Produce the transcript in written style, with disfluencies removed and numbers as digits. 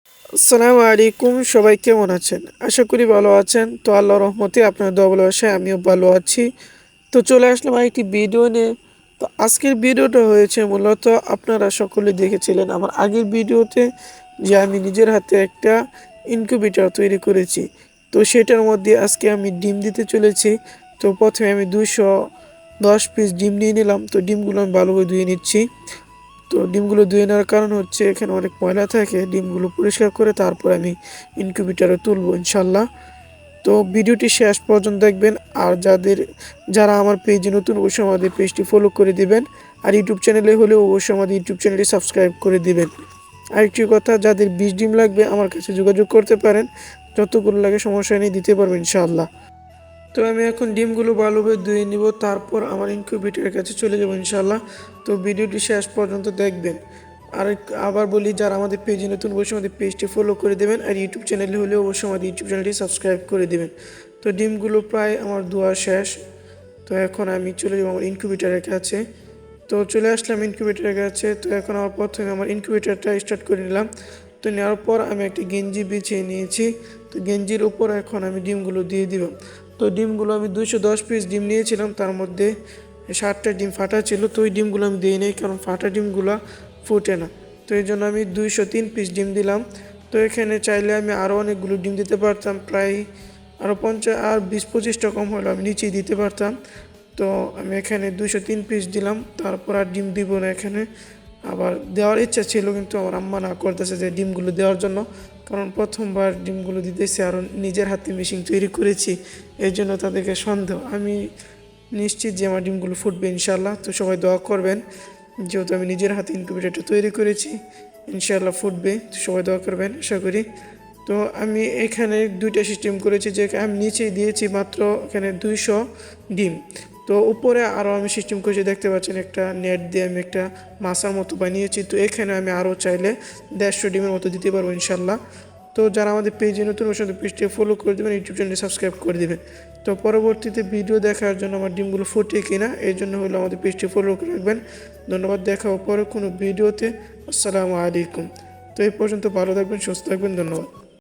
আসসালামু আলাইকুম, সবাই কেমন আছেন? আশা করি ভালো আছেন। তো আল্লাহর রহমতে আপনার দোয়া ভালোবাসায় আমিও ভালো আছি। তো চলে আসলাম আরেকটি ভিডিও নিয়ে। তো আজকের ভিডিওটা হয়েছে মূলত আপনারা সকলে দেখেছিলেন আমার আগের ভিডিওতে যে আমি নিজের হাতে একটা ইনকিউবেটর তৈরি করেছি। তো সেটার মধ্যে আজকে আমি ডিম দিতে চলেছি। তো প্রথমে আমি 210 পিস ডিম নিয়ে নিলাম। তো ডিমগুলো আমি ভালোভাবে ধুয়ে নিচ্ছি। তো ডিমগুলো ধুয়ে নেওয়ার কারণ হচ্ছে এখানে অনেক ময়লা থাকে, ডিমগুলো পরিষ্কার করে তারপর আমি ইনকিউবেটরে তুলবো ইনশাল্লাহ। তো ভিডিওটি শেষ পর্যন্ত দেখবেন। আর যারা আমার পেজে নতুন, অবশ্যই আমাদের পেজটি ফলো করে দিবেন। আর ইউটিউব চ্যানেলে হলেও অবশ্যই আমাদের ইউটিউব চ্যানেলটি সাবস্ক্রাইব করে দিবেন। আরেকটি কথা, যাদের 20 ডিম লাগবে আমার কাছে যোগাযোগ করতে পারেন, যতগুলো লাগে সমস্যা নেই, দিতে পারবেন ইনশাআল্লাহ। তো আমি এখন ডিমগুলো ভালোভাবে ধুয়ে নিব, তারপর আমার ইনকিউবেটরের কাছে চলে যাব ইনশাআল্লাহ। তো ভিডিওটি শেষ পর্যন্ত দেখবেন। আর আবার বলি, যারা আমাদের পেজে নতুন অবশ্যই আমাদের পেজটি ফলো করে দেবেন। আর ইউটিউব চ্যানেলে হলে অবশ্যই আমাদের ইউটিউব চ্যানেলটি সাবস্ক্রাইব করে দেবেন। তো ডিমগুলো প্রায় আমার ধোয়া শেষ। তো এখন আমি চলে যাব আমার ইনকিউবেটরের কাছে। তো চলে আসলাম ইনকিউবেটরের কাছে। তো এখন আমার প্রথমে আমার ইনকিউবেটরটা স্টার্ট করে নিলাম। তো নেওয়ার পর আমি একটি গেঞ্জি বিছিয়ে নিয়েছি। তো গেঞ্জির উপর এখন আমি ডিমগুলো দিয়ে দিব। তো ডিমগুলো আমি 210 পিস ডিম নিয়েছিলাম, তার মধ্যে 60টা ডিম ফাটা ছিল। তো ওই ডিমগুলো আমি দিই নেই, কারণ ফাটা ডিমগুলো ফুটে না। তো এই জন্য আমি 203 পিস ডিম দিলাম। তো এখানে চাইলে আমি আরও অনেকগুলো ডিম দিতে পারতাম, প্রায় আরও 50 আর 20-25টা কম হলে আমি নিচেই দিতে পারতাম। তো আমি এখানে 203 পিস দিলাম, তারপর আর ডিম দিব না এখানে। আবার দেওয়ার ইচ্ছা ছিল, কিন্তু আমার আম্মা না করতেছে যে ডিমগুলো দেওয়ার জন্য, কারণ প্রথমবার ডিমগুলো দিতেছে আর নিজের হাতে মেশিন তৈরি করেছি, এই জন্য তাদেরকে সন্দেহ। আমি নিশ্চিত যে আমার ডিমগুলো ফুটবে ইনশাল্লাহ। তো সবাই দোয়া করবেন, যেহেতু আমি নিজের হাতে ইনকিউবেটরটা তৈরি করেছি, ইনশাল্লাহ ফুটবে। তো সবাই দোয়া করবেন আশা করি। তো আমি এখানে দুইটা সিস্টেম করেছি, যে আমি নিচে দিয়েছি মাত্র এখানে 200 ডিম। তো উপরে আরও আমি সিস্টেম করেছি, দেখতে পাচ্ছেন একটা নেট দিয়ে আমি একটা মাছার মতো বানিয়েছি। তো এখানে আমি আরও চাইলে 150 ডিমের মতো দিতে পারবো ইনশাল্লাহ। তো যারা আমাদের পেজে নতুন অবশ্যই পেজটি ফলো করে দেবেন, ইউটিউব চ্যানেলটি সাবস্ক্রাইব করে দেবেন। তো পরবর্তীতে ভিডিও দেখার জন্য আমার ডিমগুলো ফুটে কিনা এই জন্য হলো আমাদের পেজটি ফলো করে রাখবেন। ধন্যবাদ, দেখা পরে কোনো ভিডিওতে। আসসালামু আলাইকুম। তো এই পর্যন্ত ভালো থাকবেন, সুস্থ থাকবেন, ধন্যবাদ।